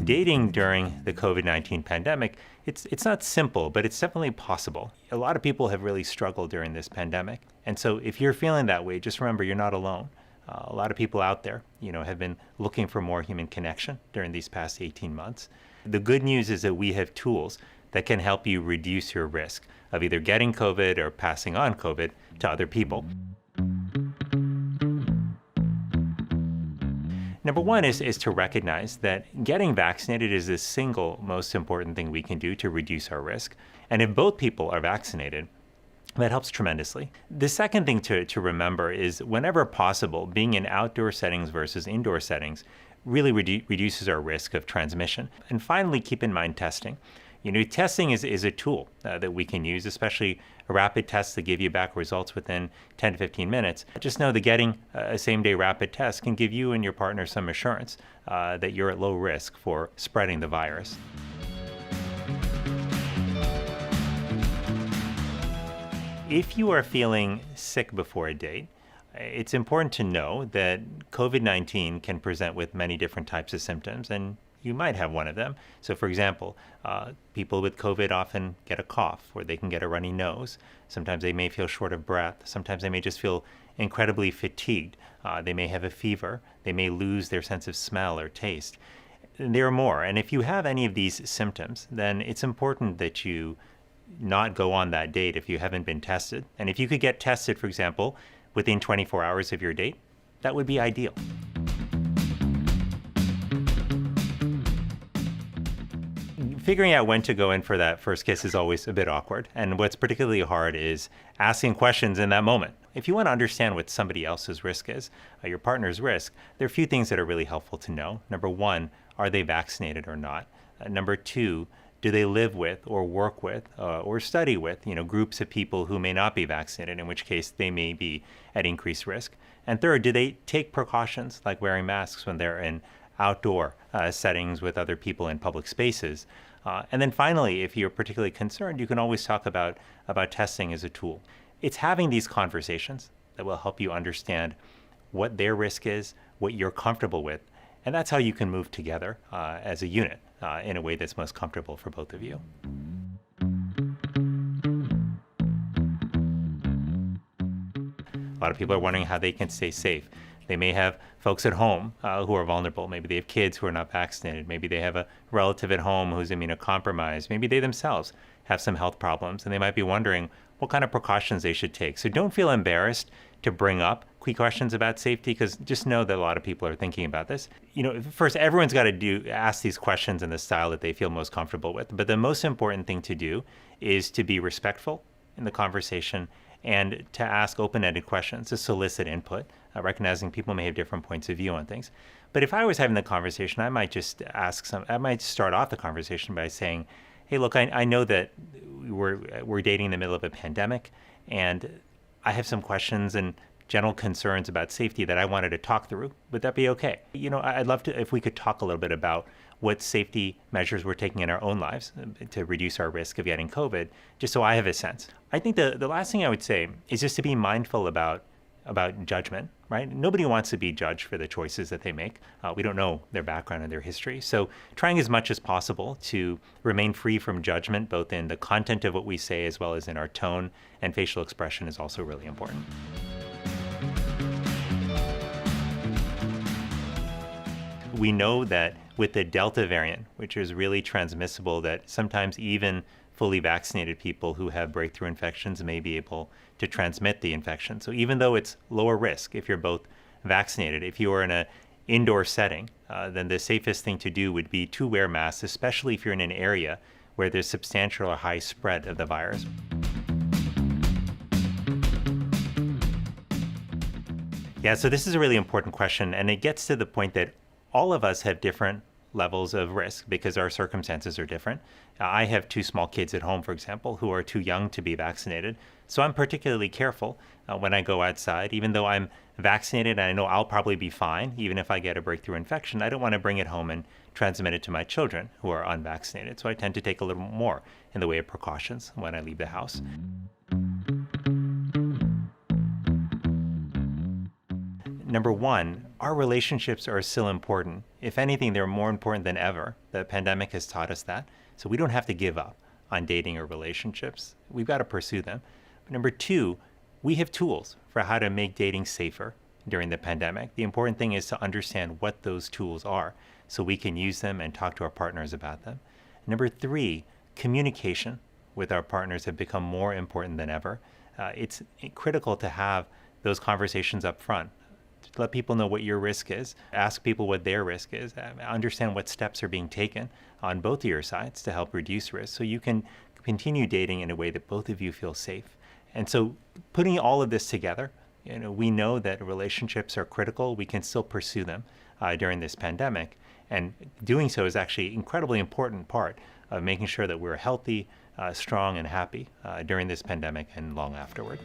dating during the COVID-19 pandemic, it's not simple, but it's definitely possible. A lot of people have really struggled during this pandemic. And so if you're feeling that way, just remember you're not alone. A lot of people out there, have been looking for more human connection during these past 18 months. The good news is that we have tools that can help you reduce your risk of either getting COVID or passing on COVID to other people. Number one is to recognize that getting vaccinated is the single most important thing we can do to reduce our risk. And if both people are vaccinated, that helps tremendously. The second thing to remember is whenever possible, being in outdoor settings versus indoor settings really reduces our risk of transmission. And finally, keep in mind testing. Testing is a tool that we can use, especially a rapid test that give you back results within 10 to 15 minutes. Just know that getting a same-day rapid test can give you and your partner some assurance that you're at low risk for spreading the virus. If you are feeling sick before a date, it's important to know that COVID-19 can present with many different types of symptoms, and you might have one of them. So for example, people with COVID often get a cough, or they can get a runny nose. Sometimes they may feel short of breath. Sometimes they may just feel incredibly fatigued. They may have a fever. They may lose their sense of smell or taste. And there are more. And if you have any of these symptoms, then it's important that you not go on that date if you haven't been tested. And if you could get tested, for example, within 24 hours of your date, that would be ideal. Figuring out when to go in for that first kiss is always a bit awkward. And what's particularly hard is asking questions in that moment. If you want to understand what somebody else's risk is, your partner's risk, there are a few things that are really helpful to know. Number one, are they vaccinated or not? Number two, do they live with or work with or study with groups of people who may not be vaccinated, in which case they may be at increased risk? And third, do they take precautions like wearing masks when they're in outdoor settings with other people in public spaces? And then finally, if you're particularly concerned, you can always talk about testing as a tool. It's having these conversations that will help you understand what their risk is, what you're comfortable with, and that's how you can move together as a unit in a way that's most comfortable for both of you. A lot of people are wondering how they can stay safe. They may have folks at home who are vulnerable. Maybe they have kids who are not vaccinated. Maybe they have a relative at home who's immunocompromised. Maybe they themselves have some health problems, and they might be wondering what kind of precautions they should take. So don't feel embarrassed to bring up quick questions about safety, because just know that a lot of people are thinking about this. First, everyone's got to ask these questions in the style that they feel most comfortable with. But the most important thing to do is to be respectful in the conversation and to ask open-ended questions, to solicit input, recognizing people may have different points of view on things. But if I was having the conversation, I might start off the conversation by saying, hey, look, I know that we're dating in the middle of a pandemic, and I have some questions and general concerns about safety that I wanted to talk through. Would that be okay? I'd love to, if we could talk a little bit about what safety measures we're taking in our own lives to reduce our risk of getting COVID, just so I have a sense. I think the last thing I would say is just to be mindful about judgment, right? Nobody wants to be judged for the choices that they make. We don't know their background and their history. So trying as much as possible to remain free from judgment, both in the content of what we say as well as in our tone and facial expression, is also really important. We know that with the Delta variant, which is really transmissible, that sometimes even fully vaccinated people who have breakthrough infections may be able to transmit the infection. So even though it's lower risk if you're both vaccinated, if you are in an indoor setting, then the safest thing to do would be to wear masks, especially if you're in an area where there's substantial or high spread of the virus. Yeah, so this is a really important question, and it gets to the point that all of us have different levels of risk because our circumstances are different. I have 2 small kids at home, for example, who are too young to be vaccinated. So I'm particularly careful when I go outside. Even though I'm vaccinated and I know I'll probably be fine, even if I get a breakthrough infection, I don't want to bring it home and transmit it to my children who are unvaccinated. So I tend to take a little more in the way of precautions when I leave the house. Number one, our relationships are still important. If anything, they're more important than ever. The pandemic has taught us that. So we don't have to give up on dating or relationships. We've got to pursue them. But number two, we have tools for how to make dating safer during the pandemic. The important thing is to understand what those tools are so we can use them and talk to our partners about them. Number three, communication with our partners have become more important than ever. It's critical to have those conversations up front. Let people know what your risk is. Ask people what their risk is. Understand what steps are being taken on both of your sides to help reduce risk so you can continue dating in a way that both of you feel safe. And so putting all of this together, we know that relationships are critical. We can still pursue them during this pandemic. And doing so is actually an incredibly important part of making sure that we're healthy, strong, and happy during this pandemic and long afterward.